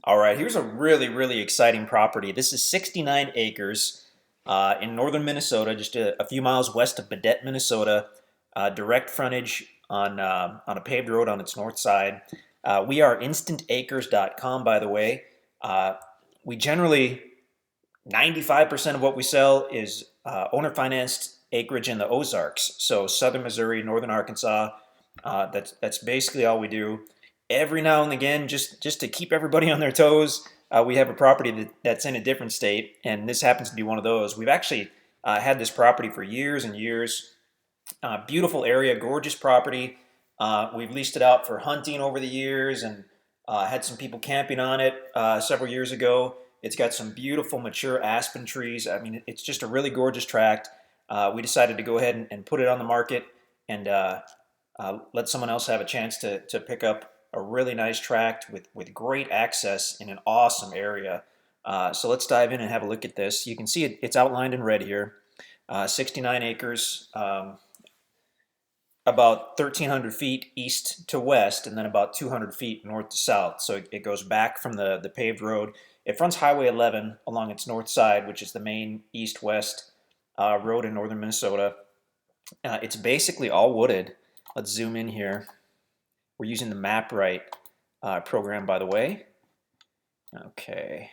All right, here's a really exciting property. This is 69 acres in northern Minnesota, just a few miles west of Badette, Minnesota. Direct frontage on a paved road on its north side. We are InstantAcres.com, by the way. We generally 95% of what we sell is owner financed acreage in the Ozarks, so southern Missouri, northern Arkansas. That's basically all we do. Every now and again, just to keep everybody on their toes, we have a property that's in a different state, and this happens to be one of those. We've actually had this property for years and years. Beautiful area, gorgeous property. We've leased it out for hunting over the years, and had some people camping on it several years ago. It's got some beautiful mature aspen trees. I mean, it's just a really gorgeous tract. We decided to go ahead and put it on the market and let someone else have a chance to pick up a really nice tract with great access in an awesome area. So let's dive in and have a look at this. You can see it's outlined in red here. 69 acres, about 1,300 feet east to west, and then about 200 feet north to south. So it goes back from the paved road. It fronts Highway 11 along its north side, which is the main east-west road in northern Minnesota. It's basically all wooded. Let's zoom in here. We're using the MapRight program, by the way. Okay.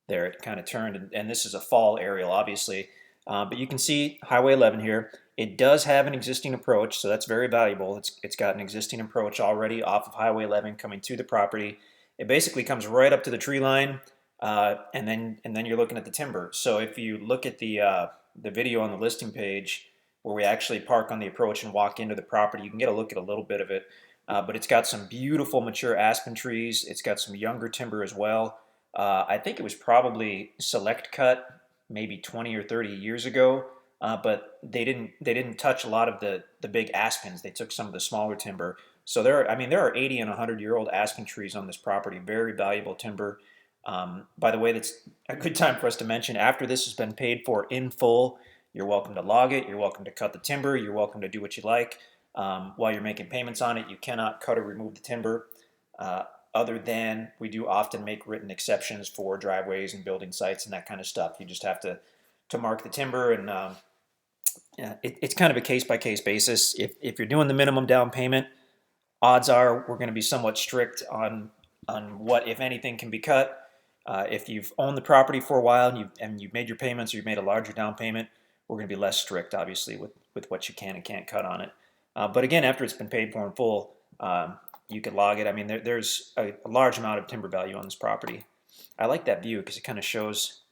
There, it kind of turned, and this is a fall aerial, obviously. But you can see Highway 11 here. It does have an existing approach, so that's very valuable. It's got an existing approach already off of Highway 11 coming to the property. It basically comes right up to the tree line, and then you're looking at the timber. So if you look at the video on the listing page, where we actually park on the approach and walk into the property, you can get a look at a little bit of it. But it's got some beautiful mature aspen trees. It's got some younger timber as well. I think it was probably select cut maybe 20 or 30 years ago, but they didn't touch a lot of the big aspens. They took some of the smaller timber. So there are 80 and 100-year-old aspen trees on this property. Very valuable timber. By the way, that's a good time for us to mention, after this has been paid for in full, you're welcome to log it. You're welcome to cut the timber. You're welcome to do what you like. While you're making payments on it, you cannot cut or remove the timber. Other than we do often make written exceptions for driveways and building sites and that kind of stuff. You just have to mark the timber, and it's kind of a case-by-case basis. If you're doing the minimum down payment, odds are we're going to be somewhat strict on what, if anything, can be cut. If you've owned the property for a while and you've made your payments, or you've made a larger down payment, we're going to be less strict, obviously, with what you can and can't cut on it. But again, after it's been paid for in full, you could log it. I mean, there's a large amount of timber value on this property. I like that view because it kind of shows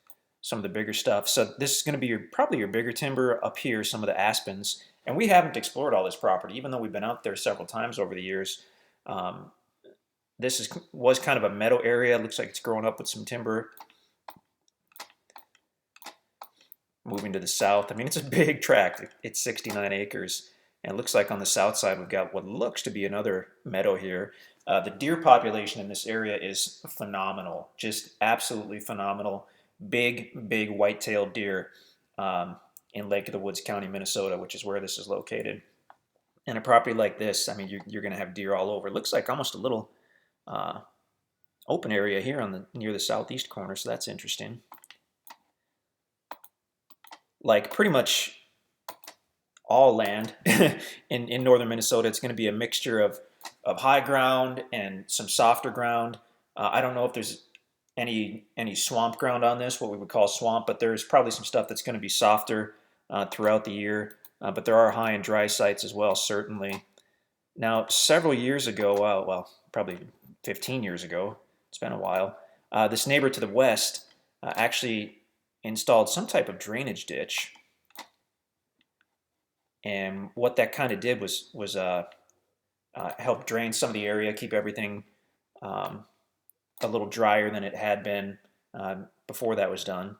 some of the bigger stuff. So this is going to be probably your bigger timber up here, some of the aspens. And we haven't explored all this property, even though we've been out there several times over the years. This was kind of a meadow area. It looks like it's growing up with some timber. Moving to the south, I mean, it's a big tract. It's 69 acres. And it looks like on the south side, we've got what looks to be another meadow here. The deer population in this area is phenomenal, just absolutely phenomenal. Big white-tailed deer in Lake of the Woods County, Minnesota, which is where this is located. And a property like this, I mean, you're going to have deer all over. It looks like almost a little open area here near the southeast corner, so that's interesting. Like pretty much all land in northern Minnesota, it's going to be a mixture of high ground and some softer ground. I don't know if there's any swamp ground on this, what we would call swamp, but there's probably some stuff that's going to be softer throughout the year. But there are high and dry sites as well, certainly. Now, several years ago, well, probably 15 years ago, it's been a while, this neighbor to the west actually installed some type of drainage ditch. And what that kind of did was help drain some of the area, keep everything a little drier than it had been before that was done.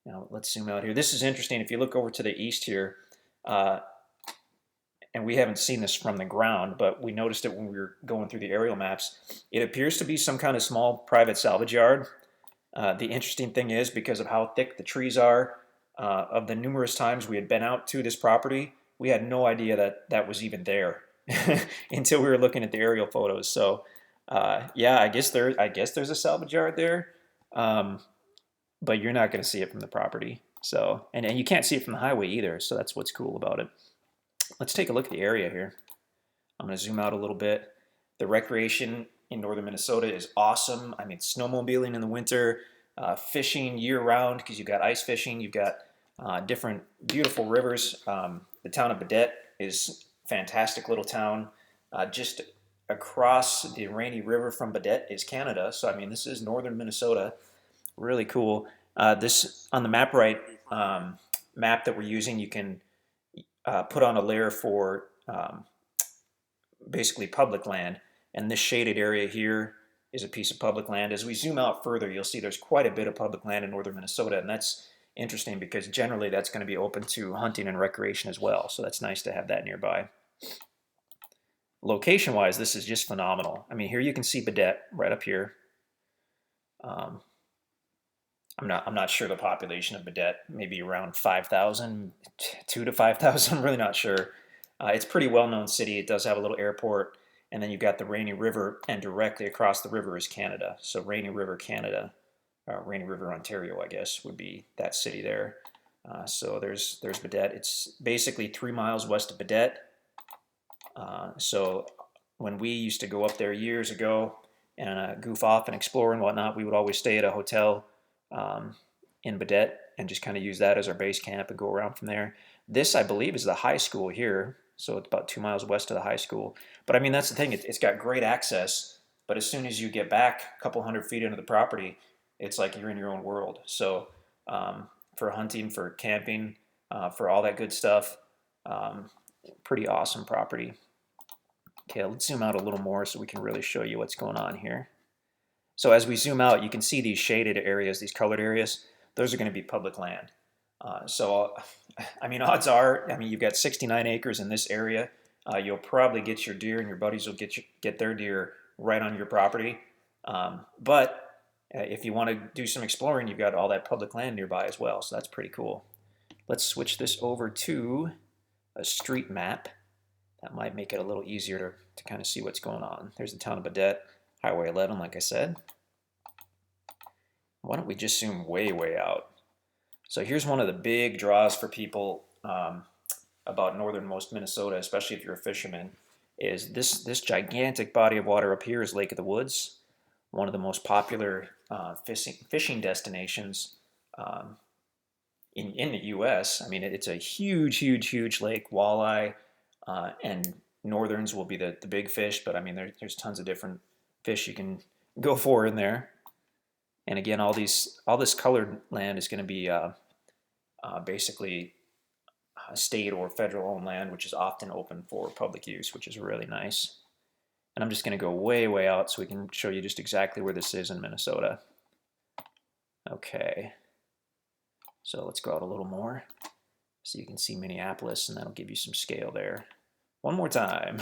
Now let's zoom out here. This is interesting. If you look over to the east here, and we haven't seen this from the ground, but we noticed it when we were going through the aerial maps, it appears to be some kind of small private salvage yard. The interesting thing is, because of how thick the trees are, of the numerous times we had been out to this property, we had no idea that that was even there. until we were looking at the aerial photos. So yeah, I guess there's a salvage yard there, um, but you're not going to see it from the property. So and you can't see it from the highway either. So that's what's cool about it. Let's take a look at the area here. I'm going to zoom out a little bit. The recreation in northern Minnesota is awesome. I mean, snowmobiling in the winter, fishing year round because you've got ice fishing, you've got different beautiful rivers. The town of Baudette is a fantastic little town. Just across the Rainy River from Baudette is Canada. So, I mean, this is northern Minnesota. Really cool. This on the map right map that we're using, you can put on a layer for basically public land, and this shaded area here is a piece of public land. As we zoom out further, you'll see there's quite a bit of public land in northern Minnesota, and that's interesting because generally that's going to be open to hunting and recreation as well, so that's nice to have that nearby. Location-wise, this is just phenomenal. I mean, here you can see Baudette right up here. I'm not sure the population of Baudette, maybe around 5,000, 2 to 5,000, I'm really not sure. It's a pretty well-known city. It does have a little airport, and then you've got the Rainy River, and directly across the river is Canada. So Rainy River, Canada, Rainy River, Ontario, I guess, would be that city there. So there's Baudette. It's basically 3 miles west of Baudette. So when we used to go up there years ago and goof off and explore and whatnot, we would always stay at a hotel in Baudette and just kind of use that as our base camp and go around from there. This, I believe, is the high school here. So it's about 2 miles west of the high school. But I mean, that's the thing. It's got great access. But as soon as you get back a couple hundred feet into the property, it's like you're in your own world. So for hunting, for camping, for all that good stuff, pretty awesome property. Okay, let's zoom out a little more so we can really show you what's going on here. So as we zoom out, you can see these shaded areas, these colored areas. Those are going to be public land. So, I mean, odds are, I mean, you've got 69 acres in this area. You'll probably get your deer, and your buddies will get their deer right on your property. But if you want to do some exploring, you've got all that public land nearby as well. So that's pretty cool. Let's switch this over to a street map. That might make it a little easier to kind of see what's going on. There's the town of Baudette, Highway 11, like I said. Why don't we just zoom way, way out? So here's one of the big draws for people about northernmost Minnesota, especially if you're a fisherman, is this gigantic body of water up here is Lake of the Woods, one of the most popular fishing destinations in the U.S. I mean, it's a huge, huge, huge lake, walleye, and northerns will be the big fish, but I mean, there's tons of different fish you can go for in there. And again, all this colored land is going to be basically state or federal owned land, which is often open for public use, which is really nice. And I'm just going to go way, way out so we can show you just exactly where this is in Minnesota. Okay. So let's go out a little more so you can see Minneapolis, and that'll give you some scale there. One more time.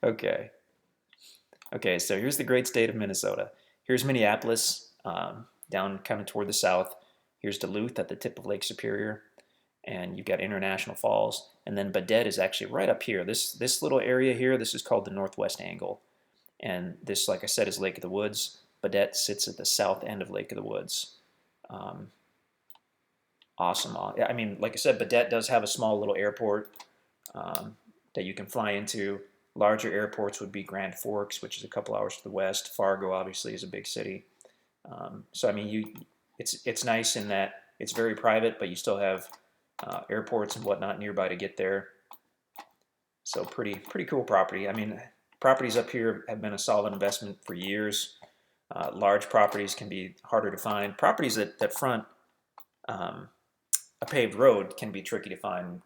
Okay. Okay, so here's the great state of Minnesota. Here's Minneapolis, down kind of toward the south. Here's Duluth at the tip of Lake Superior, and you've got International Falls. And then Baudette is actually right up here. This little area here, this is called the Northwest Angle. And this, like I said, is Lake of the Woods. Baudette sits at the south end of Lake of the Woods. Awesome. I mean, like I said, Baudette does have a small little airport that you can fly into. Larger airports would be Grand Forks, which is a couple hours to the west. Fargo, obviously, is a big city. So I mean, it's nice in that it's very private, but you still have airports and whatnot nearby to get there. So pretty cool property. I mean, properties up here have been a solid investment for years. Large properties can be harder to find. Properties that front a paved road can be tricky to find.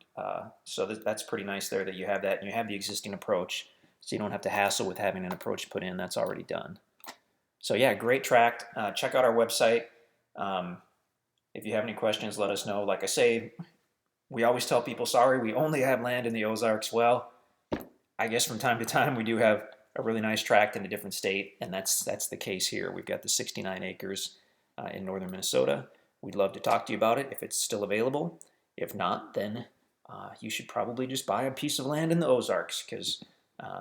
So that's pretty nice there that you have that, and you have the existing approach, so you don't have to hassle with having an approach put in. That's already done. So yeah, great tract. Check out our website. If you have any questions, let us know. Like I say, we always tell people, sorry, we only have land in the Ozarks. Well, I guess from time to time we do have a really nice tract in a different state, and that's the case here. We've got the 69 acres in northern Minnesota. We'd love to talk to you about it if it's still available. If not, then you should probably just buy a piece of land in the Ozarks because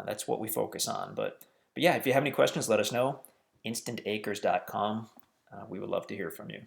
that's what we focus on. But yeah, if you have any questions, let us know. InstantAcres.com. We would love to hear from you.